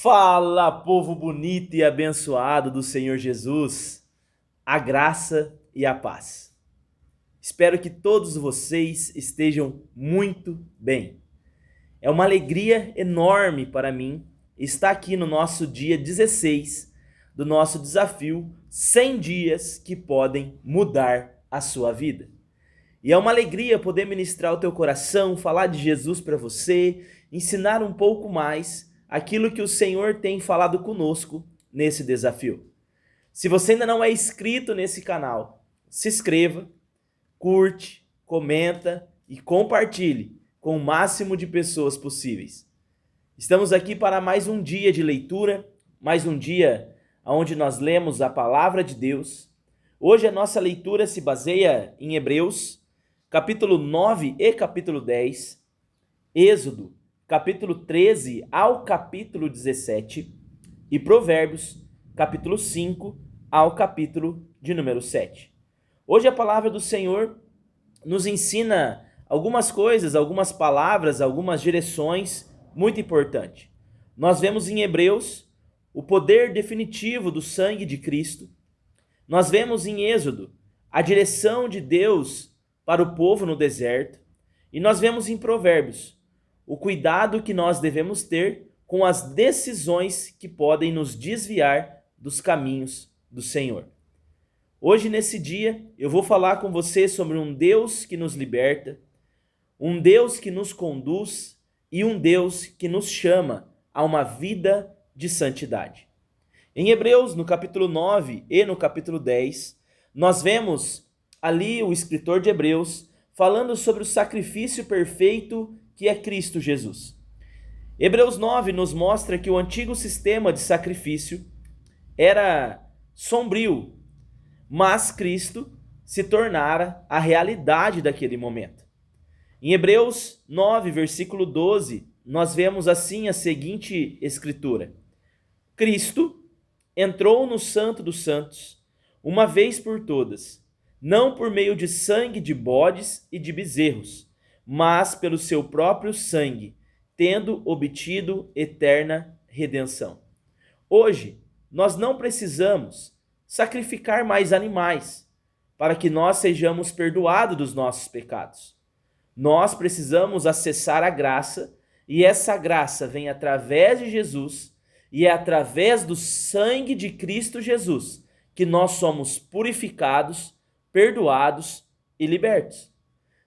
Fala, povo bonito e abençoado do Senhor Jesus, a graça e a paz. Espero que todos vocês estejam muito bem. É uma alegria enorme para mim estar aqui no nosso dia 16 do nosso desafio 100 dias que podem mudar a sua vida. E é uma alegria poder ministrar o teu coração, falar de Jesus para você, ensinar um pouco mais aquilo que o Senhor tem falado conosco nesse desafio. Se você ainda não é inscrito nesse canal, se inscreva, curte, comenta e compartilhe com o máximo de pessoas possíveis. Estamos aqui para mais um dia de leitura, mais um dia onde nós lemos a palavra de Deus. Hoje a nossa leitura se baseia em Hebreus, capítulo 9 e capítulo 10, Êxodo, capítulo 13 ao capítulo 17 e Provérbios, capítulo 5 ao capítulo de número 7. Hoje a palavra do Senhor nos ensina algumas coisas, algumas palavras, algumas direções muito importantes. Nós vemos em Hebreus o poder definitivo do sangue de Cristo. Nós vemos em Êxodo a direção de Deus para o povo no deserto. E nós vemos em Provérbios o cuidado que nós devemos ter com as decisões que podem nos desviar dos caminhos do Senhor. Hoje, nesse dia, eu vou falar com você sobre um Deus que nos liberta, um Deus que nos conduz e um Deus que nos chama a uma vida de santidade. Em Hebreus, no capítulo 9 e no capítulo 10, nós vemos ali o escritor de Hebreus falando sobre o sacrifício perfeito que é Cristo Jesus. Hebreus 9 nos mostra que o antigo sistema de sacrifício era sombrio, mas Cristo se tornara a realidade daquele momento. Em Hebreus 9, versículo 12, nós vemos assim a seguinte escritura: Cristo entrou no Santo dos Santos uma vez por todas, não por meio de sangue de bodes e de bezerros, mas pelo seu próprio sangue, tendo obtido eterna redenção. Hoje, nós não precisamos sacrificar mais animais para que nós sejamos perdoados dos nossos pecados. Nós precisamos acessar a graça, e essa graça vem através de Jesus, e é através do sangue de Cristo Jesus que nós somos purificados, perdoados e libertos.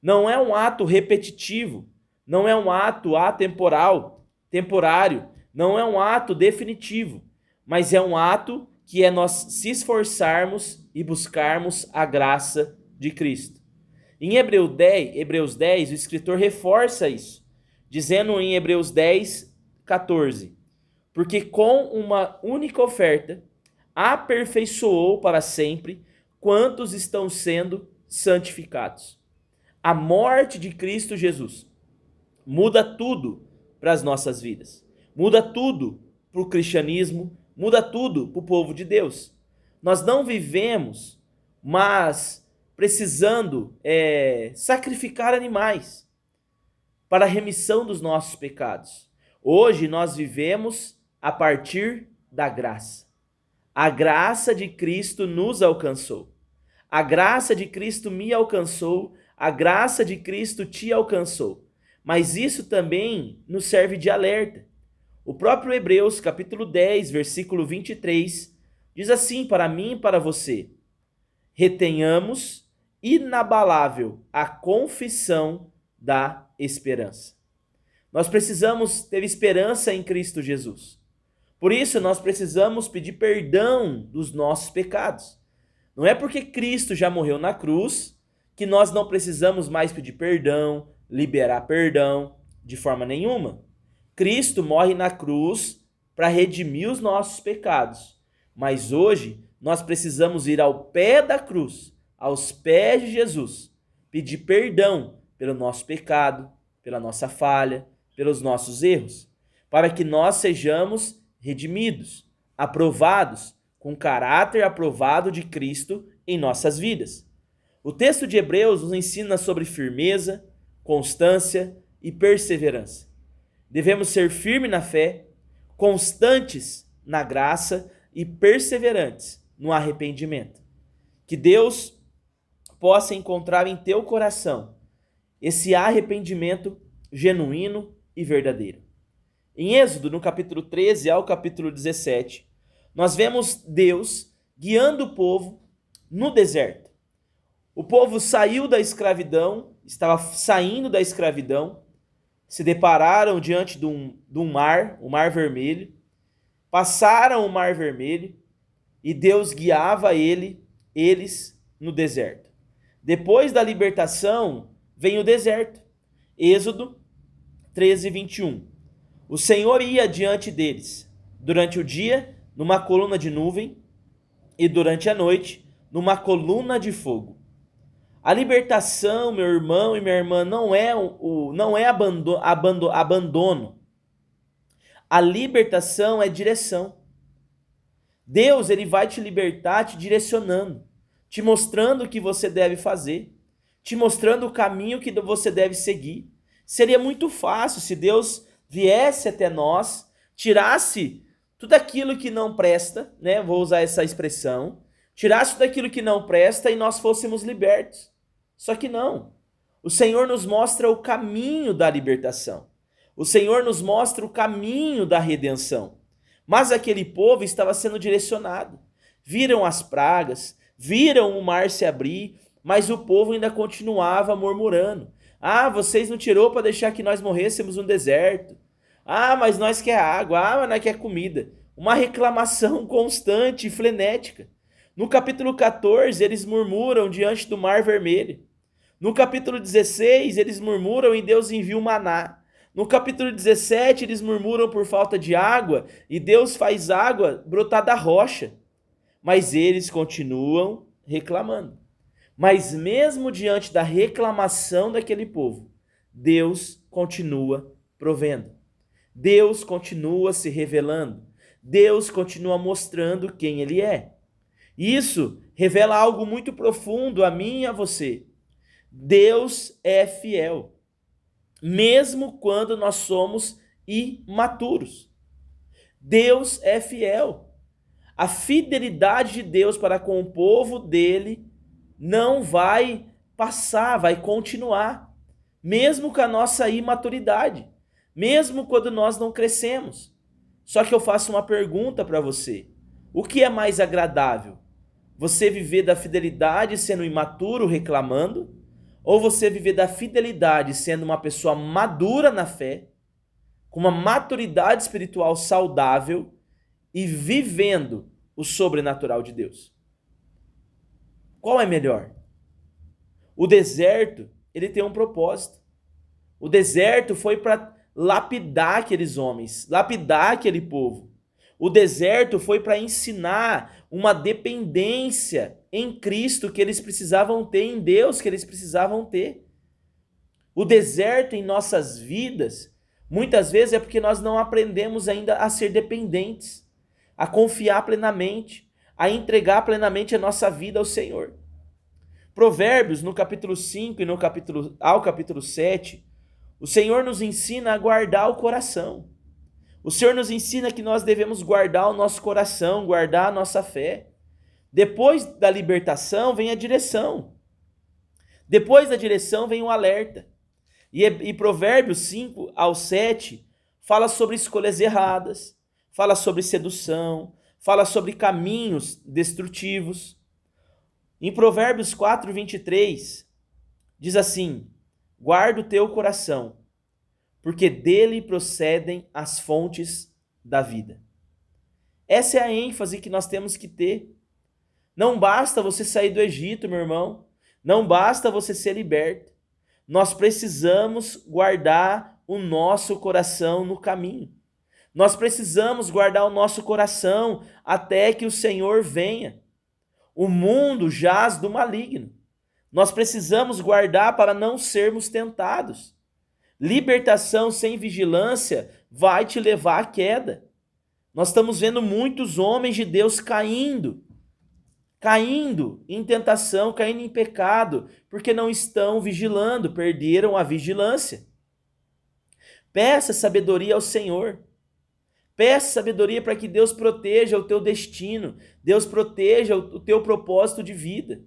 Não é um ato repetitivo, não é um ato atemporal, temporário, não é um ato definitivo, mas é um ato que é nós se esforçarmos e buscarmos a graça de Cristo. Em Hebreus 10, o escritor reforça isso, dizendo em Hebreus 10, 14, porque com uma única oferta aperfeiçoou para sempre quantos estão sendo santificados. A morte de Cristo Jesus muda tudo para as nossas vidas. Muda tudo para o cristianismo, muda tudo para o povo de Deus. Nós não vivemos, mas precisando sacrificar animais para a remissão dos nossos pecados. Hoje nós vivemos a partir da graça. A graça de Cristo nos alcançou. A graça de Cristo me alcançou. A graça de Cristo te alcançou. Mas isso também nos serve de alerta. O próprio Hebreus, capítulo 10, versículo 23, diz assim para mim e para você: retenhamos inabalável a confissão da esperança. Nós precisamos ter esperança em Cristo Jesus. Por isso, nós precisamos pedir perdão dos nossos pecados. Não é porque Cristo já morreu na cruz que nós não precisamos mais pedir perdão, liberar perdão, de forma nenhuma. Cristo morre na cruz para redimir os nossos pecados. Mas hoje, nós precisamos ir ao pé da cruz, aos pés de Jesus, pedir perdão pelo nosso pecado, pela nossa falha, pelos nossos erros, para que nós sejamos redimidos, aprovados, com caráter aprovado de Cristo em nossas vidas. O texto de Hebreus nos ensina sobre firmeza, constância e perseverança. Devemos ser firmes na fé, constantes na graça e perseverantes no arrependimento. Que Deus possa encontrar em teu coração esse arrependimento genuíno e verdadeiro. Em Êxodo, no capítulo 13 ao capítulo 17, nós vemos Deus guiando o povo no deserto. O povo saiu da escravidão, estava saindo da escravidão, se depararam diante de um mar, o Mar Vermelho, passaram o Mar Vermelho e Deus guiava eles no deserto. Depois da libertação, vem o deserto. Êxodo 13, 21. O Senhor ia diante deles, durante o dia, numa coluna de nuvem, e durante a noite, numa coluna de fogo. A libertação, meu irmão e minha irmã, não é abandono. A libertação é direção. Deus, ele vai te libertar te direcionando, te mostrando o que você deve fazer, te mostrando o caminho que você deve seguir. Seria muito fácil se Deus viesse até nós, tirasse tudo aquilo que não presta, né? Vou usar essa expressão, tirasse tudo aquilo que não presta e nós fôssemos libertos. Só que não. O Senhor nos mostra o caminho da libertação. O Senhor nos mostra o caminho da redenção. Mas aquele povo estava sendo direcionado. Viram as pragas, viram o mar se abrir, mas o povo ainda continuava murmurando. Ah, vocês não tirou para deixar que nós morrêssemos no deserto. Ah, mas nós quer água. Ah, mas nós quer comida. Uma reclamação constante e frenética. No capítulo 14, eles murmuram diante do Mar Vermelho. No capítulo 16, eles murmuram e Deus envia o maná. No capítulo 17, eles murmuram por falta de água e Deus faz água brotar da rocha. Mas eles continuam reclamando. Mas mesmo diante da reclamação daquele povo, Deus continua provendo. Deus continua se revelando. Deus continua mostrando quem Ele é. Isso revela algo muito profundo a mim e a você. Deus é fiel, mesmo quando nós somos imaturos. Deus é fiel. A fidelidade de Deus para com o povo dele não vai passar, vai continuar, mesmo com a nossa imaturidade, mesmo quando nós não crescemos. Só que eu faço uma pergunta para você: o que é mais agradável? Você viver da fidelidade sendo imaturo, reclamando? Ou você viver da fidelidade sendo uma pessoa madura na fé, com uma maturidade espiritual saudável e vivendo o sobrenatural de Deus? Qual é melhor? O deserto, ele tem um propósito. O deserto foi para lapidar aqueles homens, lapidar aquele povo. O deserto foi para ensinar uma dependência em Cristo que eles precisavam ter, em Deus que eles precisavam ter. O deserto em nossas vidas, muitas vezes é porque nós não aprendemos ainda a ser dependentes, a confiar plenamente, a entregar plenamente a nossa vida ao Senhor. Provérbios, no capítulo 5 e ao capítulo 7, o Senhor nos ensina a guardar o coração. O Senhor nos ensina que nós devemos guardar o nosso coração, guardar a nossa fé. Depois da libertação vem a direção. Depois da direção vem o alerta. E Provérbios 5 ao 7 fala sobre escolhas erradas, fala sobre sedução, fala sobre caminhos destrutivos. Em Provérbios 4, 23, diz assim: guarda o teu coração, porque dele procedem as fontes da vida. Essa é a ênfase que nós temos que ter. Não basta você sair do Egito, meu irmão. Não basta você ser liberto. Nós precisamos guardar o nosso coração no caminho. Nós precisamos guardar o nosso coração até que o Senhor venha. O mundo jaz do maligno. Nós precisamos guardar para não sermos tentados. Libertação sem vigilância vai te levar à queda. Nós estamos vendo muitos homens de Deus caindo em tentação, caindo em pecado, porque não estão vigilando, perderam a vigilância. Peça sabedoria ao Senhor. Peça sabedoria para que Deus proteja o teu destino, Deus proteja o teu propósito de vida.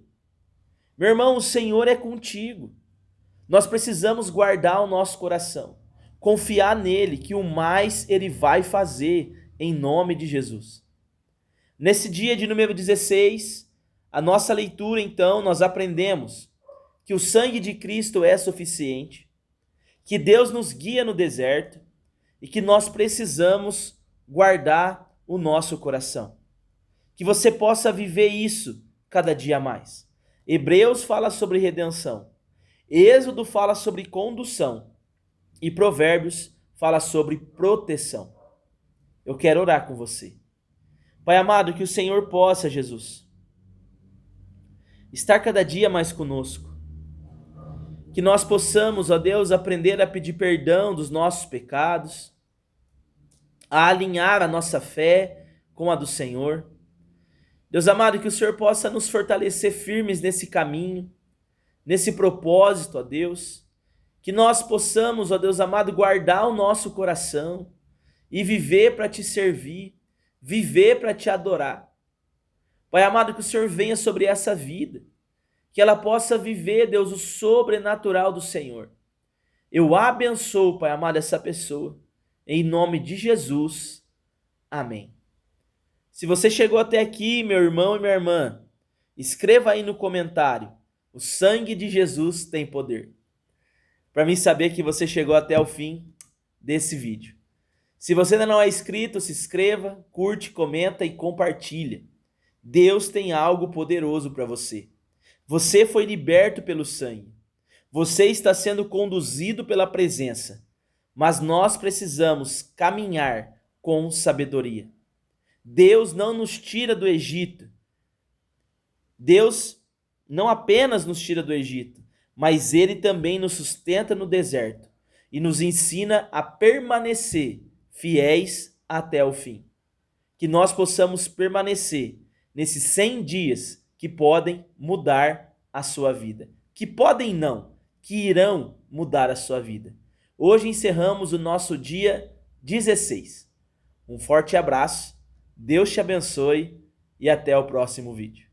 Meu irmão, o Senhor é contigo. Nós precisamos guardar o nosso coração, confiar nele, que o mais ele vai fazer em nome de Jesus. Nesse dia de número 16, a nossa leitura, então, nós aprendemos que o sangue de Cristo é suficiente, que Deus nos guia no deserto e que nós precisamos guardar o nosso coração. Que você possa viver isso cada dia mais. Hebreus fala sobre redenção, Êxodo fala sobre condução e Provérbios fala sobre proteção. Eu quero orar com você. Pai amado, que o Senhor possa, Jesus, estar cada dia mais conosco. Que nós possamos, ó Deus, aprender a pedir perdão dos nossos pecados, a alinhar a nossa fé com a do Senhor. Deus amado, que o Senhor possa nos fortalecer firmes nesse caminho, nesse propósito, ó Deus. Que nós possamos, ó Deus amado, guardar o nosso coração e viver para te servir, viver para te adorar. Pai amado, que o Senhor venha sobre essa vida, que ela possa viver, Deus, o sobrenatural do Senhor. Eu abençoo, Pai amado, essa pessoa, em nome de Jesus. Amém. Se você chegou até aqui, meu irmão e minha irmã, escreva aí no comentário: o sangue de Jesus tem poder. Para mim saber que você chegou até o fim desse vídeo. Se você ainda não é inscrito, se inscreva, curte, comenta e compartilha. Deus tem algo poderoso para você. Você foi liberto pelo sangue. Você está sendo conduzido pela presença. Mas nós precisamos caminhar com sabedoria. Deus não nos tira do Egito. Deus não apenas nos tira do Egito, mas Ele também nos sustenta no deserto e nos ensina a permanecer fiéis até o fim. Que nós possamos permanecer nesses 100 dias que podem mudar a sua vida. Que podem não, que irão mudar a sua vida. Hoje encerramos o nosso dia 16. Um forte abraço, Deus te abençoe e até o próximo vídeo.